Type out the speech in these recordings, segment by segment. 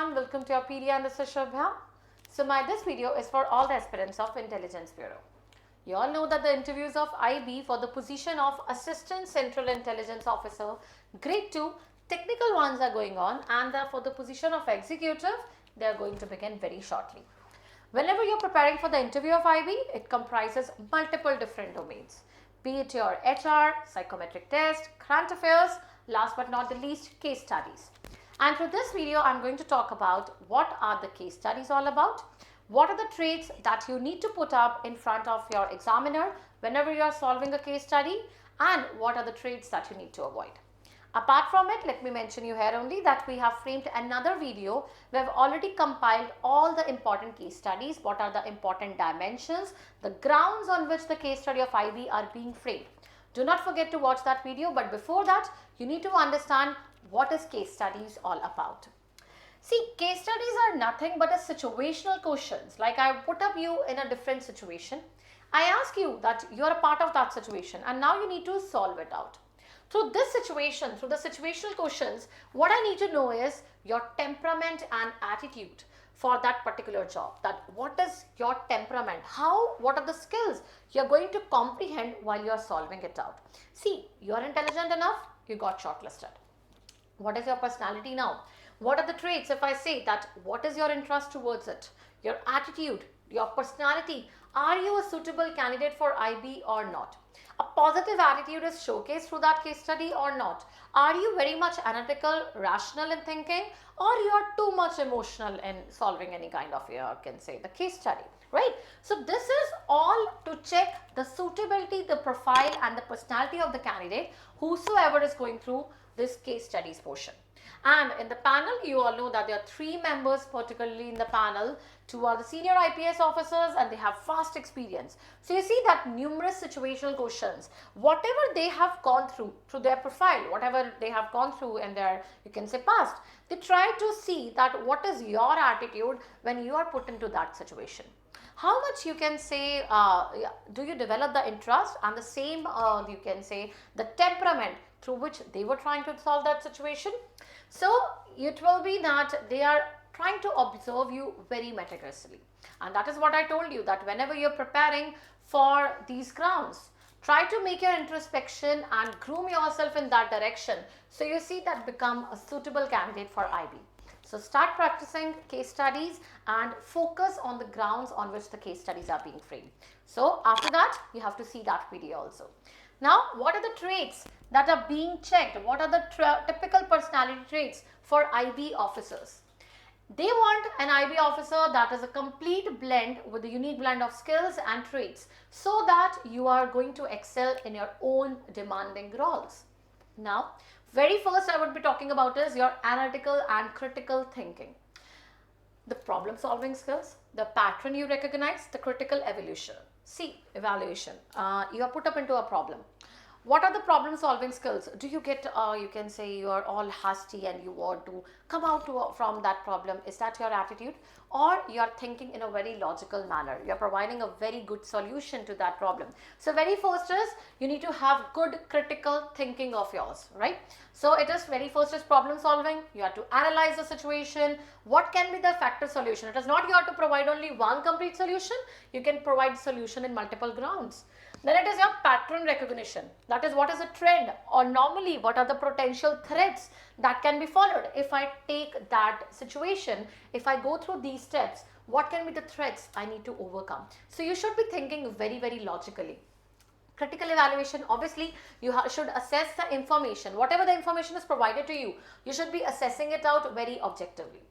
everyone, welcome to YourPedia and this is Shobha. This video is for all the aspirants of Intelligence Bureau. You all know that the interviews of IB for the position of Assistant Central Intelligence Officer Grade 2 technical ones are going on, and for the position of Executive they are going to begin very shortly. Whenever you are preparing for the interview of IB, it comprises multiple different domains, be it your HR, psychometric test, current affairs, last but not the least, case studies. And for this video, I'm going to talk about what are the case studies all about, what are the traits that you need to put up in front of your examiner whenever you are solving a case study, and what are the traits that you need to avoid. Apart from it, let me mention you here only that we have framed another video. We have already compiled all the important case studies, what are the important dimensions, the grounds on which the case study of IB are being framed. Do not forget to watch that video, but before that, you need to understand what is case studies all about. See, case studies are nothing but a situational questions. Like I put up you in a different situation. I ask you that you are a part of that situation and now you need to solve it out. Through this situation, through the situational questions, what I need to know is your temperament and attitude for that particular job. That what is your temperament? What are the skills you are going to comprehend while you are solving it out? See, you are intelligent enough, you got shortlisted. What is your personality now? What are the traits? If I say that, what is your interest towards it? Your attitude, your personality. Are you a suitable candidate for IB or not? A positive attitude is showcased through that case study or not? Are you very much analytical, rational in thinking, or you are too much emotional in solving any kind of, you can say, the case study, right? So this is all to check the suitability, the profile and the personality of the candidate, whosoever is going through this case studies portion. And in the panel, you all know that there are 3 members particularly in the panel. 2 are the senior IPS officers and they have vast experience. So you see that numerous situational questions, whatever they have gone through their profile, whatever they have gone through in their, you can say, past, they try to see that what is your attitude when you are put into that situation. How much you can say, do you develop the interest and the same, you can say, the temperament through which they were trying to solve that situation. So it will be that they are trying to observe you very meticulously. And that is what I told you, that whenever you're preparing for these grounds, try to make your introspection and groom yourself in that direction. So you see that become a suitable candidate for IB. So start practicing case studies and focus on the grounds on which the case studies are being framed. So after that, you have to see that video also. Now, what are the traits that are being checked? What are the typical personality traits for IB officers? They want an IB officer that is a complete blend with a unique blend of skills and traits so that you are going to excel in your own demanding roles. Now, very first I would be talking about is your analytical and critical thinking. The problem solving skills, the pattern you recognize, the critical evaluation. You are put up into a problem. What are the problem solving skills? Do you get, you can say you are all hasty and you want to come out from that problem? Is that your attitude? Or you are thinking in a very logical manner? You are providing a very good solution to that problem. So very first is you need to have good critical thinking of yours, right? So it is very first is problem solving. You have to analyze the situation. What can be the factor solution? It is not you have to provide only one complete solution. You can provide solution in multiple grounds. Then it is your pattern recognition. That is what is a trend, or normally what are the potential threats that can be followed. If I take that situation, if I go through these steps, what can be the threats I need to overcome? So you should be thinking very, very logically. Critical evaluation, obviously you should assess the information. Whatever the information is provided to you, you should be assessing it out very objectively.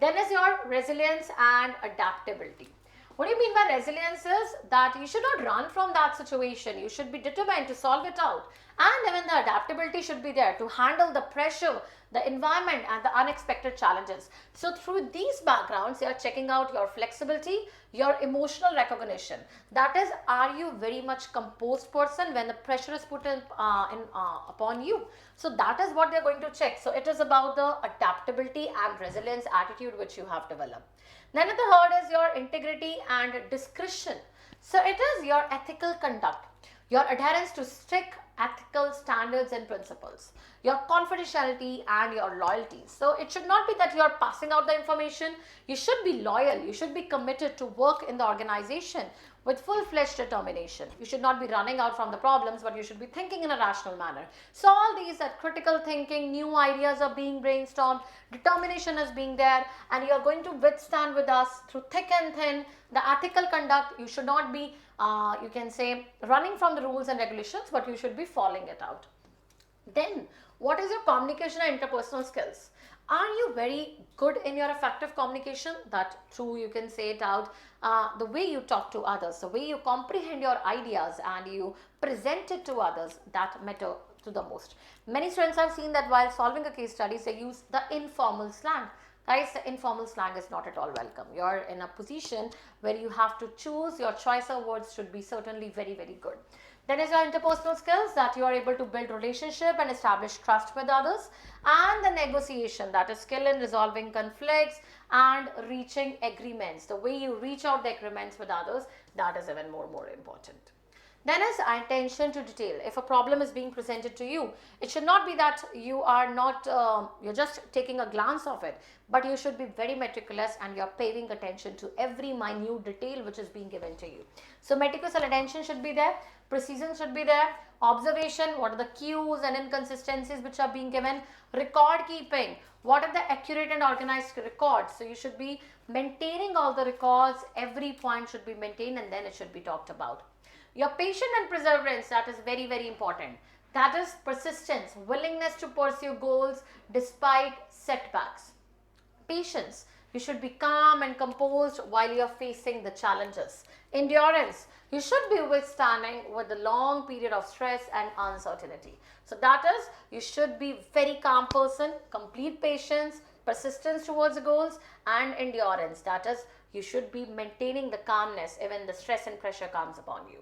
Then is your resilience and adaptability. What do you mean by resilience is that you should not run from that situation. You should be determined to solve it out. And even the adaptability should be there to handle the pressure, the environment and the unexpected challenges. So through these backgrounds, you are checking out your flexibility, your emotional recognition. That is, are you very much composed person when the pressure is put upon you? So that is what they are going to check. So it is about the adaptability and resilience attitude which you have developed. Then the third is your integrity and discretion. So it is your ethical conduct, your adherence to strict ethical standards and principles, your confidentiality and your loyalty. So it should not be that you are passing out the information. You should be loyal. You should be committed to work in the organization with full-fledged determination. You should not be running out from the problems, but you should be thinking in a rational manner. So all these are critical thinking, new ideas are being brainstormed, determination is being there, and you are going to withstand with us through thick and thin. The ethical conduct, you should not be, you can say, running from the rules and regulations, but you should be following it out. Then, what is your communication and interpersonal skills? Are you very good in your effective communication? That through, you can say it out, the way you talk to others, the way you comprehend your ideas and you present it to others, that matter to the most. Many students have seen that while solving a case studies, they use the informal slang. Guys, the informal slang is not at all welcome. You're in a position where you have to choose. Your choice of words should be certainly very, very good. Then is your interpersonal skills, that you are able to build relationship and establish trust with others, and the negotiation, that is skill in resolving conflicts and reaching agreements. The way you reach out the agreements with others, that is even more important. Then is attention to detail. If a problem is being presented to you, it should not be that you are not, you're just taking a glance of it, but you should be very meticulous and you're paying attention to every minute detail which is being given to you. So meticulous attention should be there, precision should be there, observation, what are the cues and inconsistencies which are being given, record keeping, what are the accurate and organized records. So you should be maintaining all the records, every point should be maintained and then it should be talked about. Your patience and perseverance, that is very, very important. That is persistence, willingness to pursue goals despite setbacks. Patience, you should be calm and composed while you are facing the challenges. Endurance, you should be withstanding with the long period of stress and uncertainty. So that is, you should be very calm person, complete patience, persistence towards the goals, and endurance. That is, you should be maintaining the calmness even the stress and pressure comes upon you.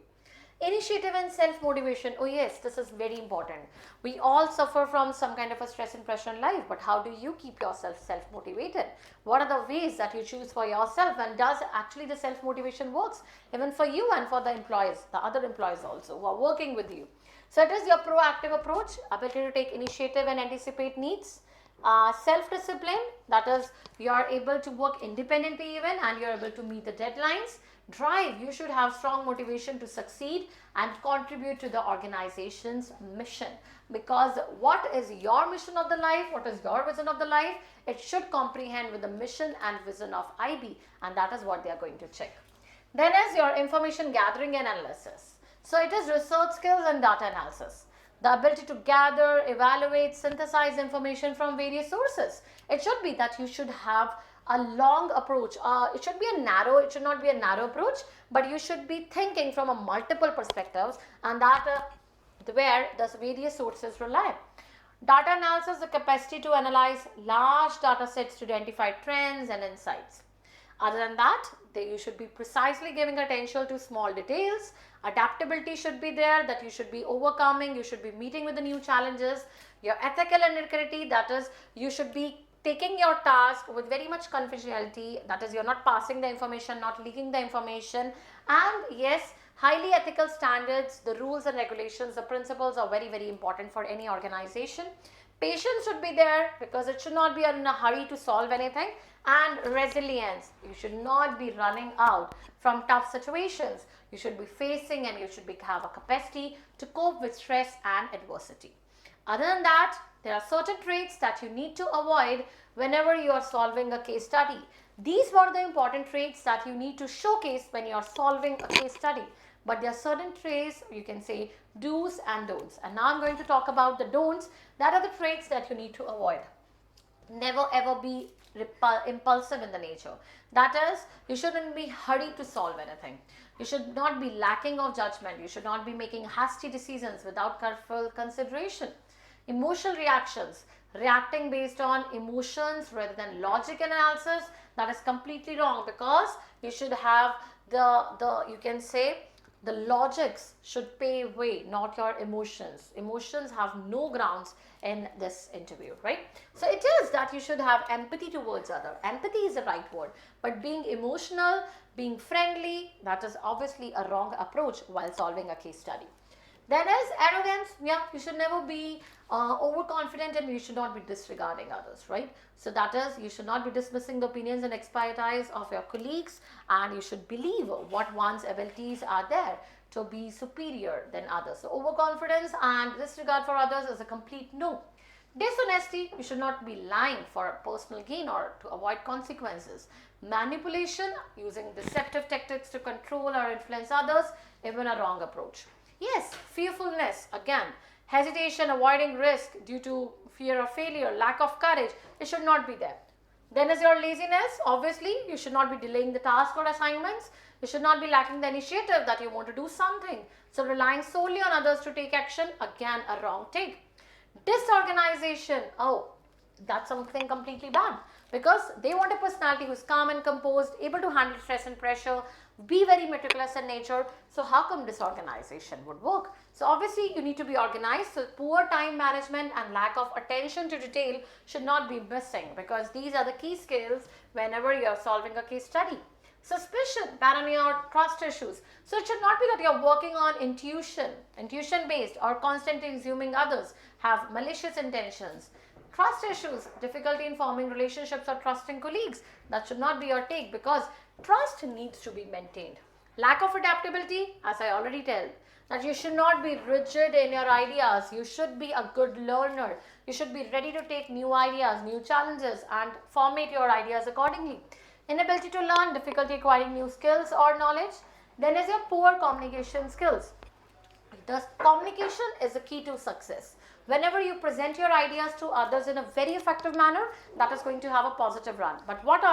Initiative and self-motivation. Oh yes, this is very important. We all suffer from some kind of a stress and pressure in life, but how do you keep yourself self-motivated? What are the ways that you choose for yourself, and does actually the self-motivation works even for you and for the employees, the other employees also who are working with you? So it is your proactive approach, ability to take initiative and anticipate needs. Self-discipline, that is, you are able to work independently even and you are able to meet the deadlines. Drive, you should have strong motivation to succeed and contribute to the organization's mission, because what is your mission of the life, what is your vision of the life, it should comprehend with the mission and vision of IB, and that is what they are going to check. Then is your information gathering and analysis. So it is research skills and data analysis. The ability to gather, evaluate, synthesize information from various sources. It should be that you should have a long approach. It should not be a narrow approach, but you should be thinking from a multiple perspectives, and that where the various sources rely. Data analysis, the capacity to analyze large data sets to identify trends and insights. Other than that, you should be precisely giving attention to small details. Adaptability should be there, that you should be overcoming, you should be meeting with the new challenges. Your ethical integrity, that is, you should be taking your task with very much confidentiality, that is, you're not passing the information, not leaking the information. And yes, highly ethical standards, the rules and regulations, the principles are very, very important for any organization. Patience should be there, because it should not be in a hurry to solve anything. And resilience, you should not be running out from tough situations. You should be facing and you should have a capacity to cope with stress and adversity. Other than that, there are certain traits that you need to avoid whenever you are solving a case study. These were the important traits that you need to showcase when you are solving a case study. But there are certain traits, you can say do's and don'ts. And now I'm going to talk about the don'ts. That are the traits that you need to avoid. Never ever be impulsive in the nature. That is, you shouldn't be hurried to solve anything. You should not be lacking of judgment. You should not be making hasty decisions without careful consideration. Emotional reactions, reacting based on emotions rather than logic analysis, that is completely wrong, because you should have you can say the logics should pay way, not your emotions. Emotions have no grounds in this interview, right? So it is that you should have empathy towards other. Empathy is the right word, but being emotional, being friendly, that is obviously a wrong approach while solving a case study. Then is arrogance. Yeah, you should never be overconfident, and you should not be disregarding others, right? So that is, you should not be dismissing the opinions and expertise of your colleagues, and you should believe what one's abilities are there to be superior than others. So overconfidence and disregard for others is a complete no. Dishonesty, you should not be lying for personal gain or to avoid consequences. Manipulation, using deceptive tactics to control or influence others, even a wrong approach. Yes, fearfulness, again, hesitation, avoiding risk due to fear of failure, lack of courage, it should not be there. Then is your laziness. Obviously, you should not be delaying the task or assignments. You should not be lacking the initiative that you want to do something. So relying solely on others to take action, again a wrong take. Disorganization, oh, that's something completely bad, because they want a personality who's calm and composed, able to handle stress and pressure, be very meticulous in nature. So how come disorganization would work? So obviously you need to be organized. So poor time management and lack of attention to detail should not be missing, because these are the key skills whenever you are solving a case study. Suspicion, paranoia, or trust issues. So it should not be that you are working on intuition based, or constantly assuming others have malicious intentions. Trust issues, difficulty in forming relationships or trusting colleagues. That should not be your take, because trust needs to be maintained. Lack of adaptability, as I already told, that you should not be rigid in your ideas. You should be a good learner. You should be ready to take new ideas, new challenges, and formate your ideas accordingly. Inability to learn, difficulty acquiring new skills or knowledge. Then is your poor communication skills. Thus, communication is the key to success. Whenever you present your ideas to others in a very effective manner, that is going to have a positive run. But what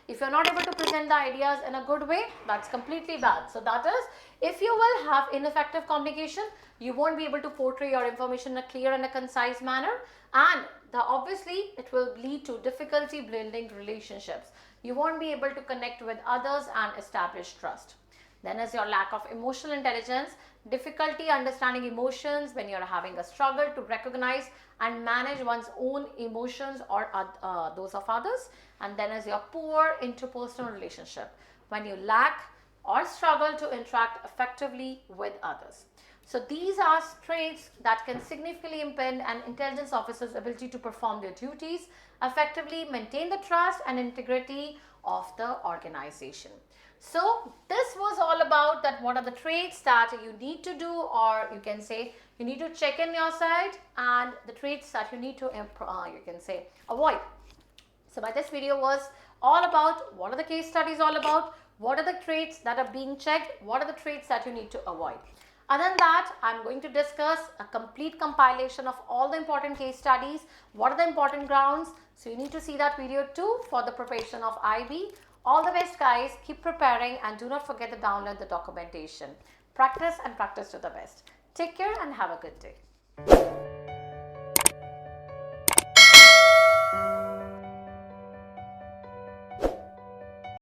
if you're not able to present the ideas in a good way? That's completely bad. So that is, if you will have ineffective communication, you won't be able to portray your information in a clear and a concise manner, and obviously it will lead to difficulty building relationships. You won't be able to connect with others and establish trust. Then is your lack of emotional intelligence, difficulty understanding emotions when you're having a struggle to recognize and manage one's own emotions or those of others. And then is your poor interpersonal relationship, when you lack or struggle to interact effectively with others. So these are traits that can significantly impede an intelligence officer's ability to perform their duties effectively, maintain the trust and integrity of the organization. So this was all about that what are the traits that you need to do, or you can say you need to check in your side, and the traits that you need to you can say avoid. So my this video was all about what are the case studies all about, what are the traits that are being checked, what are the traits that you need to avoid. Other than that, I'm going to discuss a complete compilation of all the important case studies, what are the important grounds. So you need to see that video too for the preparation of IB. All the best guys, keep preparing, and do not forget to download the documentation. Practice and practice to the best. Take care and have a good day.